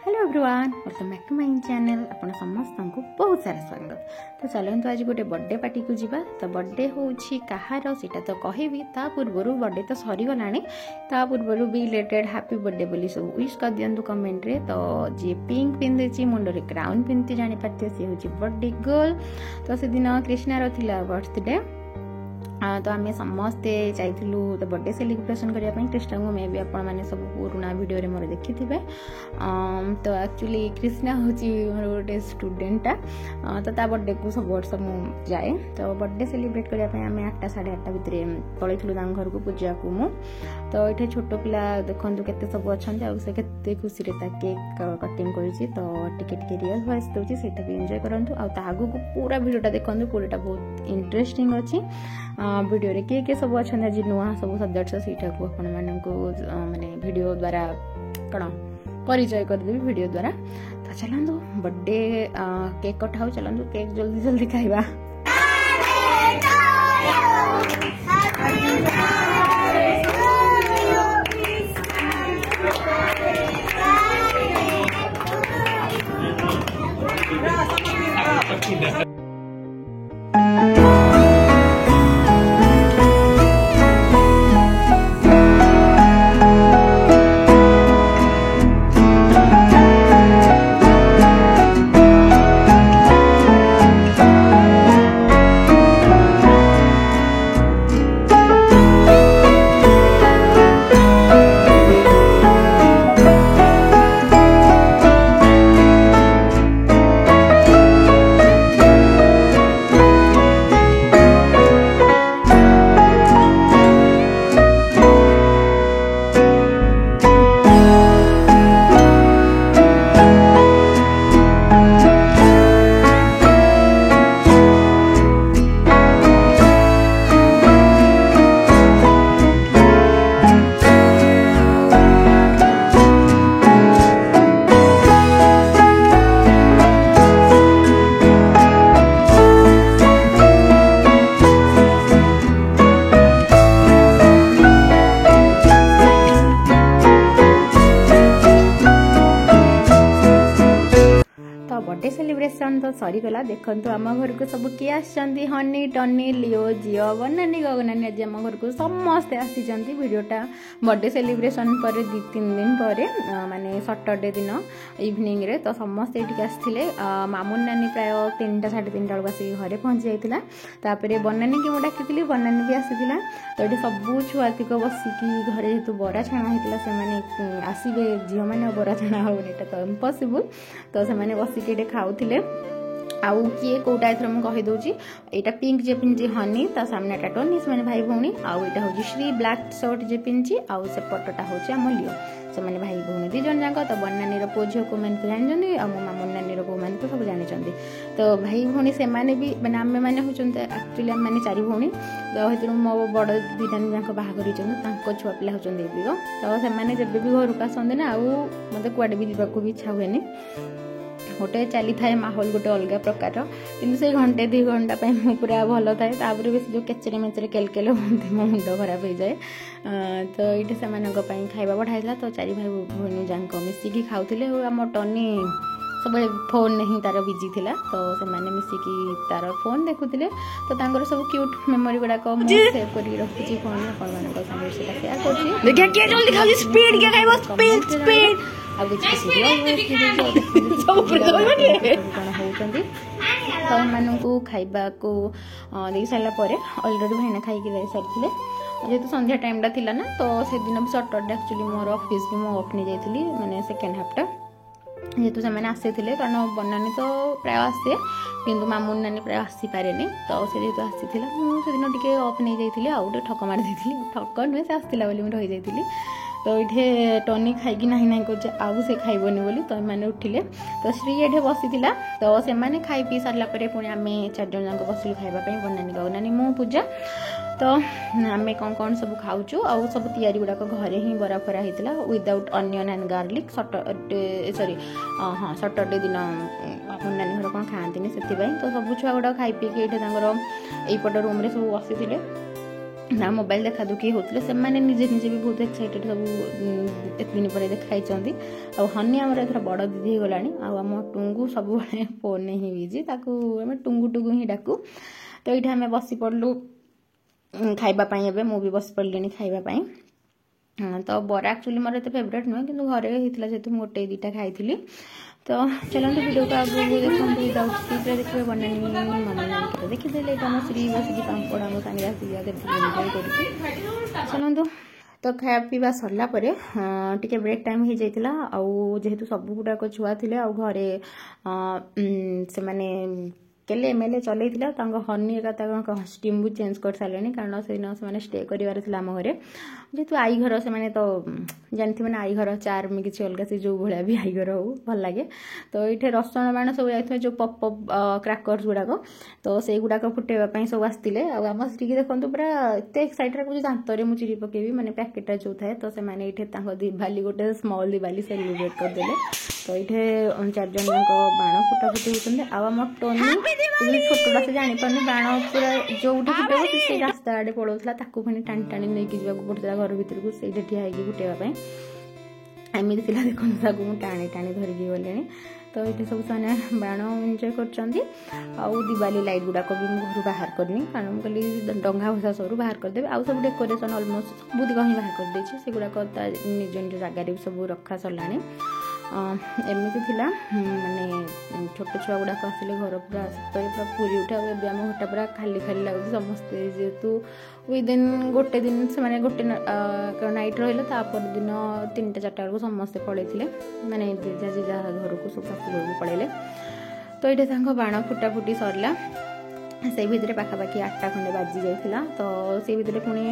Hello everyone welcome back to my channel आपण समस्त को बहुत सारा स्वागत। तो चलते आज गोटे बर्थडे पार्टी को जीवा। तो बर्थडे होउछि कहार सेटा तो कहबी ता पूर्व बर्थडे तो सरी गलानी ता पूर्व भी रिलेटेड हैप्पी बर्थडे बोली सब विश कर दियंतु कमेंट रे। तो जे पिंक पिंधे मुंड रे क्राउन पिंधे जानि पाते से होछि बर्थडे गर्ल। तो से दिन कृष्णा रो थिला बर्थडे। तो आम समस्ते जाइलु तो बर्थडे सेलिब्रेशन करने कृष्णा को मे भी आपण मैंने सब पुराना वीडियो रे मोर देखि थिबे। तो एक्चुअली कृष्णा होची मोर गोटे स्टूडेंटा। तो ता बर्थडे को सब वर्ष मु जाए। तो बर्थडे सेलिब्रेट करने आम 8टा 8:30 भितर पलैलु घर को पूजा को मु। तो ये छोट पिला देखु केते सब अच्छा से केते खुशी रे ता केक कटिंग करिछि। तो टिके रियल वॉइस दोछि सेटा भी एंजॉय करंतु। आ ता आगु को पूरा वीडियोटा देखंतु पूराटा बहुत इंटरेस्टिंग अछि। वीडियो रे के सब अच्छा आज नुआ सब सदस्य सीटा को आपण मानक माने वीडियो द्वारा कण परिचय कर देबी वीडियो द्वारा। तो चलंदो बर्थडे केक कटाऊ चलंदो केक जल्दी जल्दी खाइबा। बर्थडे सेलिब्रेशन तो सरी गला। देखंतु आम घर को सब किए आछंती हनी टनी लियो जियो बनानी गगनानी आज आम घर को समस्ते आसीचंती। वीडियोटा बर्थडे सेलिब्रेशन पर 2-3 दिन पर माने सैटरडे दिन इवनिंग रे तो समस्ते एठी आसीथिले। मामुन नानी प्राय 3टा 3:30 बजे आसी घरे पहुंच जाइतिला। तापरे बनानी की मु डाकितिली बनानी भी आसीथिला। तो एठी सब छुआतिक बसिकी घरे जेतु बरा छाणा हेतिला से माने आसीबे जियो माने बरा छाणा होनी एटा तो इम्पॉसिबल। तो से माने बसिकी खाऊले आउ किए कोटा एथर मु कहि दोची एटा पिंक जे पिंची हनी ता सामने टा टोनी से माने भाई भौणी आउ एटा होची श्री ब्लैक शर्ट जे पिंची आउ से पटटा होची अमलियो से माने भाई भौणी दी जन जांको। तो बनानी रो पोझियो को मन जानि जंदी आ मो मामुन नानी रो को मन तो सब जानि जंदी। तो भाई भौणी से माने भी माने आमे माने होचंते एक्चुअली हम माने 4 भौणी। तो हेतिर मो बड़ दिदानी जांको बाहा करी जंदी तांको छुआ पिला होचंदी बिगो। तो से माने जब भी घर का संदे ना आउ मते कुआडे भी दिबा को भी इच्छा हुएनी। गोटे चली थाए माहौल गोटे अलग प्रकार कि से घंटे 2 घंटा पूरा भल थाए। तापर बेस जो केचरे मेचरे केलकेल होती मो मुंड खराब हो जाए। तो ये से खाଇବା बढ़ाई। तो 4 भाई भौणी जाक मिसिकी खाऊले। आम टनी सब फोन नहीं तार बिजी थिला। तो से माने मिसिकी तार फोन देखुले। तो तांकर सब क्यूट मेमोरी गुडाक सेव कर रखुची फोन आपण मानक संगे सेटा शेयर करछि। देखिए के जल्दी खाली स्पीड के खाइबो स्पीड स्पीड अब तो मानू खाइबा को दे सारा अलरेडी भाईना खाई सारी जेहेतु संध्या टाइमटा थिला ना। तो से दिन भी सैटरडे एक्चुअली मोर ऑफिस भी मु ऑफ नहीं जाइली माने सेकेंड हाफटा जेहेतु से आसी थे। कारण बनानी तो प्राय आसे किंतु मामुन नानी प्राय आसी पारे। तो से जेहेतु आसी मुझे दिन टे ऑफ नहीं जाइली आउ गए ठक मारी ठक नुहे से आसला रही जाइली। तो ये टनी खाई ना ना कर आउ से खाइबनी बोली तो मैंने उठिले। तो श्री ये बसी तो से मैंने खाई पी सारा पुणी आम 4 जन जाक बसिलु खाइबापी बनानी गगनानी मो पूजा। तो आम कौन कौन सब खाऊँ आउ सब तैयारी गुड़ाक घरे ही बरा फरा होता without onion and garlic sorry हाँ सैटरडे दिन नानी घर कौन खाती से तो सब छुआ गुड़ा खाई पी ये यहीपट रूम सब बसी ना मोबाइल देखा दुखी होते से निजे निजे भी बहुत एक्साइटेड सब एत दिन पर देखाई आ हनी आमर एथर बड़ दीदी हो गलानी आम टुंगू सब फोन ही बिजी आम टुंगू टुंगू ही डाकू। तो ये आम बसी पड़लु खाइबापी मु भी बसी पड़े खाइबापी। तो बरा एक्चुअली मोर एत फेवरेट नुहे कि घरे होता जेहतु मुझे गोटे दुटा खाई। तो चलते वीडियो को आगे देखते देखिए देखिए बनानी मम्मी देखीदे यहाँ श्री बस पापड़ आम सागे आसिक चलतु। तो खाया पीवा सरलापर टिके ब्रेक टाइम हो जाता जेहेतु सब गुड़ाक छुआ थे घरे से माने केले एमएलए चलई हनी एका स्टीम भी चेंज कर सारे कारण से स्टे करार आम घरे जेहेतु आई घर से तो जानते मैंने आई घर चार में किसी अलग से जो भाया भी आई घर हो भल लगे। तो ये रसुण बाण सब जाते जो पप क्राकर्स गुड़ाक तो से गुड़ाक फुटेवाई सब आसते आम स्त्री देखो पूरा एत एक्साइटेड रखुच्छे दांतर मुझे चिरी पकेबी मैंने पैकेटा जो थाए तो से दिवाली गोटे स्मॉल दिवाली सेलिब्रेट करदे। तो ये चार जन बाण फुटाफुटी होते आम टोनी छोटा से जापार बाण पूरा जो फुटेब से रास्ता आड़े पड़ोला पुणी टाणी टाणी नहीं जावाक पड़ता घर भर को से ठिया होगी फुटेवाई एमती पिला देखते मुझे टाणी टाणी धरिकी गले। तो ये सब से बाण एंजॉय कर दिवाली लाइट गुड़ाक भी घर बाहर करनी कारण मुझे कहली डंगा भसा सरू बाहर करदेवी आउ सब डेकोरेशन अलमोस्ट सबूत कहीं बाहर कर से गुड़ाक निज निज जगार सब रखा सरला। एमती थिला माने छोट छुआ गुड़ाक आसिले घर पूरा सतरे पूरा पूरी उठा आम घरटा पूरा खाली खाली लगुच समस्ते जेहेतु विदिन गोटे दिन से गोटे नाइट रहा दिन 3टा 4टा बेलू समस्ते पलैते माने जेजा घर को सब शाशु घर को पलैले। तो ये बाण फुटाफुटी सरला से भितर पाखापाखि 8टा खंडे बाजी जाइला। तो से भितर पुणी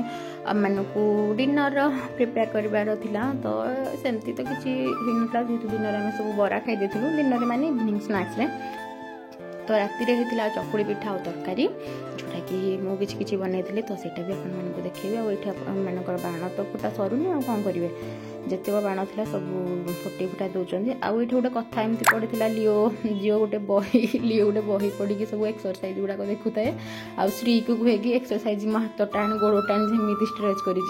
मानक डिनर प्रिपेयर करार था तो सेमती तो किसी होता जेहतु दिन में सब बरा खाई डिनर माने इवनिंग स्नैक्स रे। तो राति होता चकुड़ी पिठा और तरकारी जोटा कि मुझे किसी बनई तो सीटा भी आपको देखिए आमर बाण तो फुटा सरुनी आ कौन करेंगे जिते बाण था सब फुटे फुटा दौरान आउ ये गोटे कथा एमती पड़ा लिओ गोटे बही लिओ गोटे बही पढ़ी सब एक्सरसाइज गुड़ाक देखुए आ श्री को कहे कि एक्सरसाइज मो हाथ टाण गोड़ टाण जमी स्ट्रेच कर।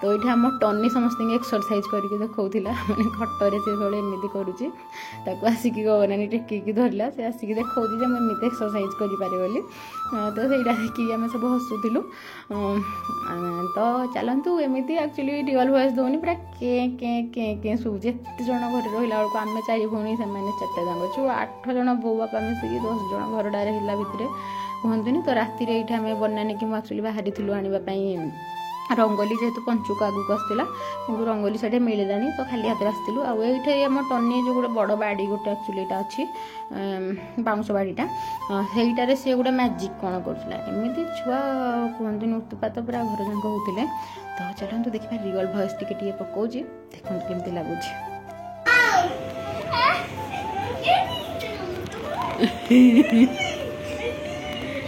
तो ये आम टनी समस्त एक्सरसाइज करके देखा मैंने खटर से सब एमती करुच्ची आसिक गगनानी टेकिकी धरला से आसिक देखा मुझे एक्सरसाइज करें। तो सहीटा देखिए आम सब हसुलु। तो चलतु एमती एक्चुअली रियल वॉइस दौनी पूरा के के के के शुभुचे जिते जन घर रहा बेलू आम 4 भौणी से 4टा जाक छु 8 जन बो बापा मिसिकी 10 जन घर डारे हिला भितर कहतुनि। तो राति ये आम बनाने कि मुझे बाहरी आनापी रंगोली जेहेतु पंचुक आगुक आसला कि रंगोली से मिललानी तो खाली हाथ आसलु आईटे आम टनी जो गोटे बड़ बाड़ी गोटे एक्चुअली यहाँ अच्छी बाउंश बाड़ीटा सहीटार सी गोटे मैजिक कौन करुला एमती छुआ कहतुनि उत्पात पूरा घर जाक होते। तो चलते देखा रियल भॉइस टिके पकाऊँ देखते केमती लगुच।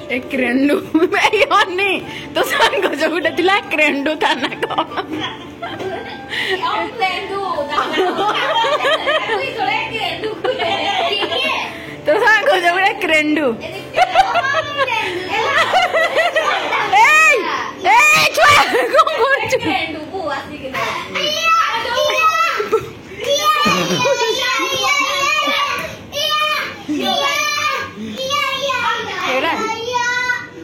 एक क्रेंडू मेरी हनी तो सांग जो गोटे थिला क्रेंडू था ना कौन तो सांग जो गोटे क्रेंडू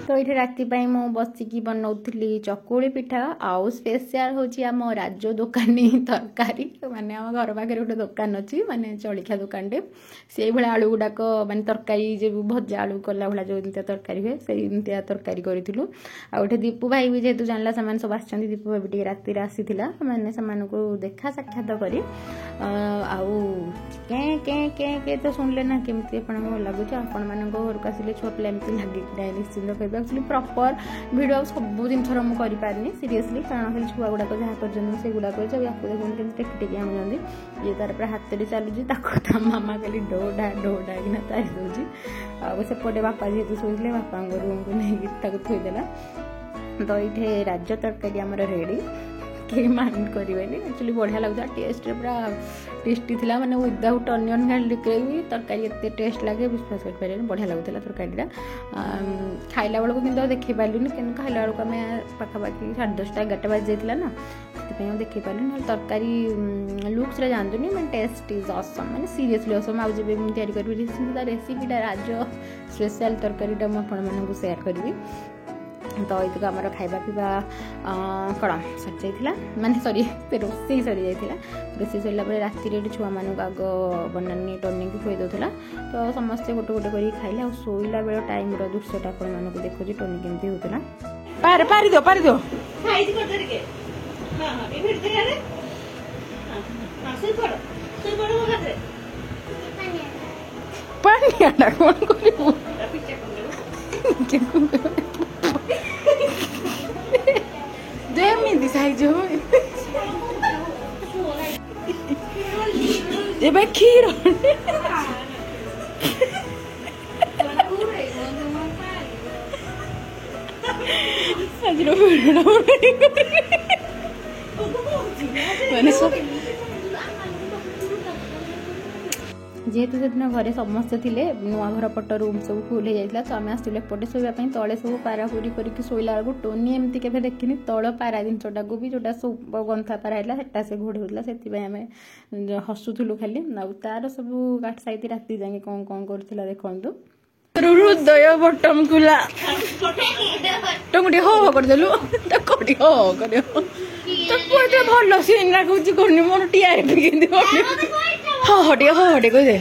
तो ये राति मु बसिकी बनाऊली चकुड़ी पिठा आउ स्पेशल हूँ आम राजो दुकानी तरकारी माने आम घर पाखे गोटे दुकान अच्छी माने चलिखा दुकान टे से भाया आलू गुड़ाक माने तरकारी जो भजा आलू कला भाया जो तरकारी हुए से तरकारी करूँ। आउटे दीपू भाई भी जेहेतु जानला से सब आस दीपू भाई भी राति आसी मैंने से देखा साक्षात कर के तो शुणिले ना केमती भल लगुच आपण मान घर को आसिले छुआ पिला एमती लगे निश्चिंत कह एक्चुअली प्रॉपर वीडियो सब जिन मुझे पारनी सीरियसली कारण खाली छुआ गुड़ाक जहाँ कर गुड़ाक देखते टेक टेक आमुंट ये तार पूरा हाथ में चलुची मामा खाली डोडा डोडा कि तारी दूसरी आसेपटे बापा जेहतु शोले बापा रूम को नहीं थोदेला। तो ये राज तरकारी आमर रेडी कहीं माइंड करेंगे एक्चुअली बढ़िया लगता टेस्ट पूरा टेस्टी थिला माने विदाउट अनियन गार्लिक भी तरकारी एत टेस्ट लगे विश्वास कर पारे बढ़िया लगुला तरकारीटा खाइला बेलू कि देखी पार्लुनि कि खाइला बेलू आम पाखापाखि 10:30 11 बाजी जाइला ना से देखी पार्लुनि तरकारी लुक्स जानतुनि मैं टेस्ट इज असम मैंने सीरियसली असम आज जब मुझे तैयारी करी रेसिपीटा राज स्पेशल तरकारीटा मुझे सेयार करी तो ये आम खाଇବା ପିଇବା कौन सरी जाइला माने सॉरी रोसई सरी जाइला रोसई सरला राति छुआ मानक आग बनानी टर्नी की खुई दौला तो समस्ते गोटे गोटे कर खाइले और शोला बेल टाइम दृश्यटा आपण देखुची टर्नी केमती होता पार पारि दो पारि दो पानियाटा कौन करू देमी साइज हो ये खीर जेहेतु से दिन घरे समस्ते थे नुआ घर पट रूम सब फुल हो जाता तो आम आसलु एपटे शोवाई तले सब पारापुरी करके शोला बेलू टोनी एमती के देखनी तल पारा जिनटा को भी जोटा सब गंथा पारा है से घोड़े होता से आम हसुलु खाली तार सब काट साइड राति जाए कौन कौन कर देखु हृदय बटम खुला टंगुटी हो करदेलु टकटी हो कर तो भल सीन रखुच करनी मोर टीआरपी हाँ हटे कह दे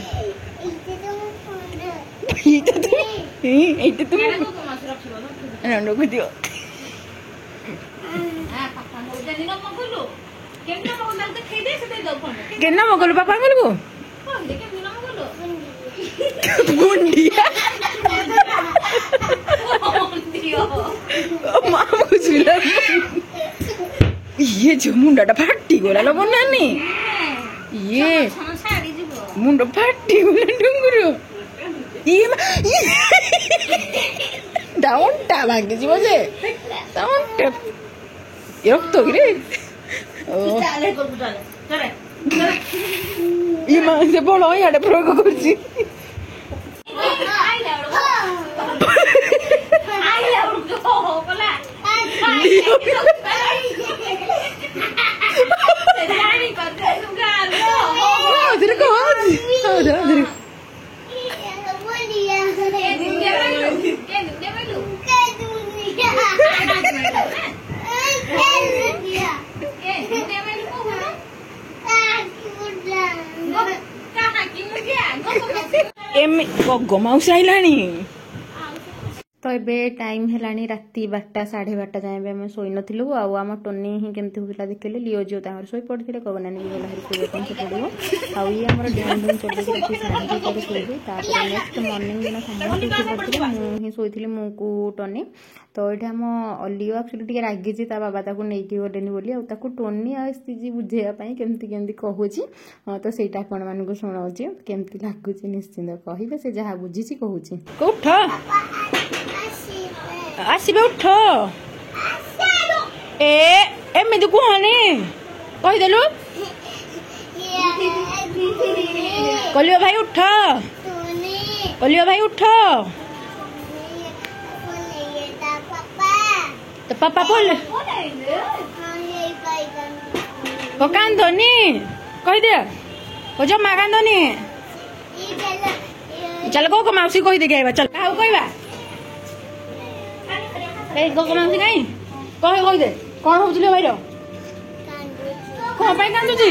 दियो केना मगलु पापा को बुंदिया ये जो मुंडाटा फाटी गला लो बनानी ये मुंड फाटी गला डुंगुरु ये डाउनटा भांगी जीव जे डाउनटा रक्त रे ये मां से बोलो याडे प्रयोग करछि गमाउस आइलानी तो ये टाइम है राति 12 साढ़े 12 जाए आम शोई नु आम टोनी ही केमती होता देखिले लिओ झील शोई पड़ते गगनानी भी गला शोवा से पड़ो आउ ये आम डेन डेन चल शोबी नेक्स्ट मॉर्निंग दिन समस्त शोई पड़े मुझे शोई मुझको टोनी तो ये आम लिओ एक्चुअली टे रागिची बाबा ताको नहीं गलेनि बोली आको टोनी आजी बुझेवाई केमती केमती कहूची तो सहीटा आपण मानक शुणाऊँगी केमती लगुच निश्चिंत कहे से जहाँ बुझी कहूँ उठ आसबे उठ एमती कहनी कहीदेलु कलियो भाई उठ कलियो भाई उठ तो पापा बोल कांदनी कहीदे जमा कांदनी चल गो मौसी कहीदे चल कहवा गगमाउसी कहीं कहीदे कौन हो भाई कौन कांदुची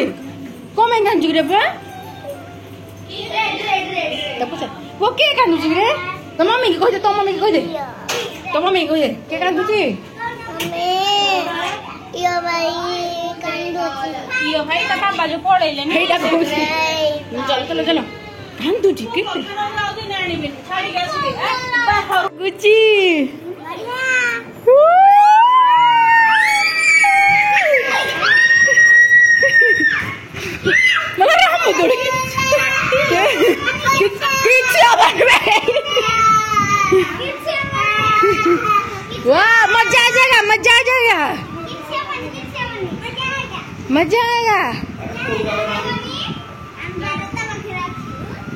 कौन कांदुची रे वो किए कांदुची रे तो मम्मी की कहीदे तो मम्मी की कहीदे तो मम्मी की कहीदे के कांदुची यो भाई तो पापा जो पड़ेले हेटा कहूची चल चलो चलो कांदुची के गुची वाह मजा आ जाएगा मजा आ जाएगा मजा आएगा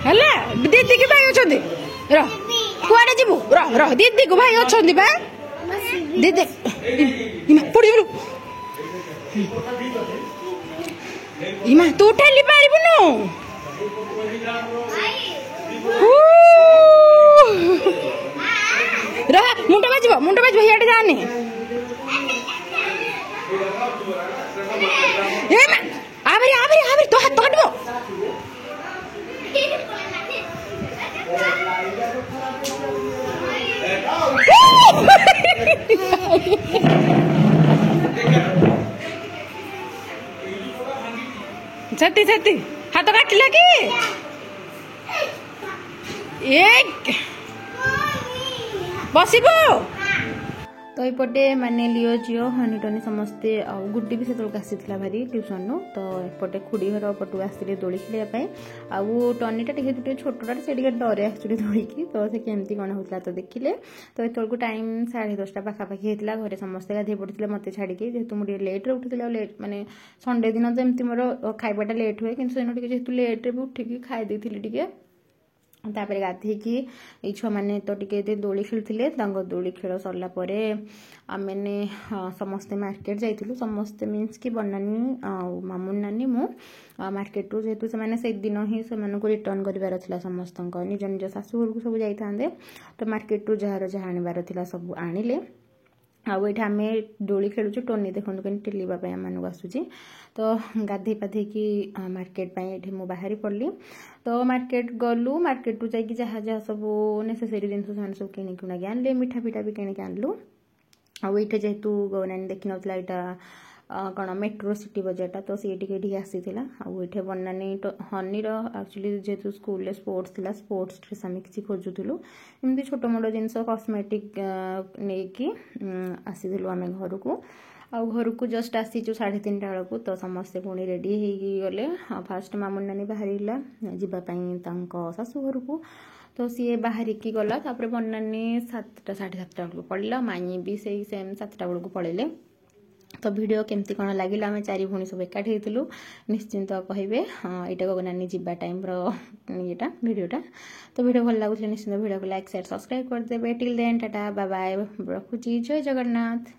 ହେଲା दीदी की भाई अछंती रह कुआडे जीवु रह रह दीदी को भाई अछंती बा दीदी इमा पड़ी गलु इमा तू ठेली पारिबुनु रह मुंडा बाजिबो हियाडे जाने एमा आबरी तो हाथ काटबो छत्ती हाथ काटिला कि एक बसिबो तो यपटे माने लियो जियो हनी टनी समस्ते गुड्डी भी से आसीला भारी ट्यूशन नु तो एपटे खुड़ी घर पटू आसते दोली खेलवाई टनीटा टे छोटा से डरे आसुरी दोली की तो से केमती कौन होता तो देखिले तो एतक टाइम 10:30 पाखापाखि होता घरे समस्ते गाधे पड़ते मत छाड़ी जेहतु मुझे लेट्रे उठी लेट माने संडे दिन तो एमती मोर खाइबाटा लेट हुए कि जेहतु लेट्रे भी उठिकी खाई टे तापर गाधेकी ये छुआ मैंने तो टिके दोली खेलुले दोली खेल सरला मैंने समस्ते मार्केट जाइलु समस्ते मीन्स कि बनानी मामुन नानी मु मार्केट रू जेहेतु से दिन ही से रिटर्न करार समस्त निज निज शाशुघर को सब जाते तो मार्केट रू जार जहाँ आनबार सब आनिले आउ ये आम दोली खेलुचु टोनी देखो कहीं टेलिवाई आम आसूची तो गाधे पाधेकी मार्केट ये मुझे बाहरी पड़ी तो मार्केट गलु मार्केट रू जाकि जहाँ जहाँ सब नेसेसरी जिन सब किणिकी आनले मिठा फिठा भी किणिकी आनलु आईटे जेहेतु गौनानी देखी ना यहाँ कौन मेट्रो सिटी बजारटा तो सी आसीला आईटे बनानी हनीर एक्चुअली जेहेतु स्कूल स्पोर्ट्स थी स्पोर्ट्स ड्रेस आम किसी खोजुलु एमती छोट मोट जिन कस्मेटिक नहीं आसीलु आम घर को घर को जस्ट आसीचु 3:30 बेलू तो समस्ते पुणी रेडी गले फास्ट मामुन नानी बाहर जावाई शाशुघर को तो सी बाहरिकी गला तापर बनानी 7टा 7:30 बेलू पड़ा माई भी से सेम 7टा बेलू पड़े तो वीडियो केमती कौन लगे आम 4 भूणी सब एकाठी होती निश्चिंत कहे यहाँ गगनानी जीवा टाइम रीटा वीडियोटा तो वीडियो भल लगुच निश्चिंत वीडियो को लाइक शेयर सब्सक्राइब करदे till then tata bye bye रखुची जय जगन्नाथ।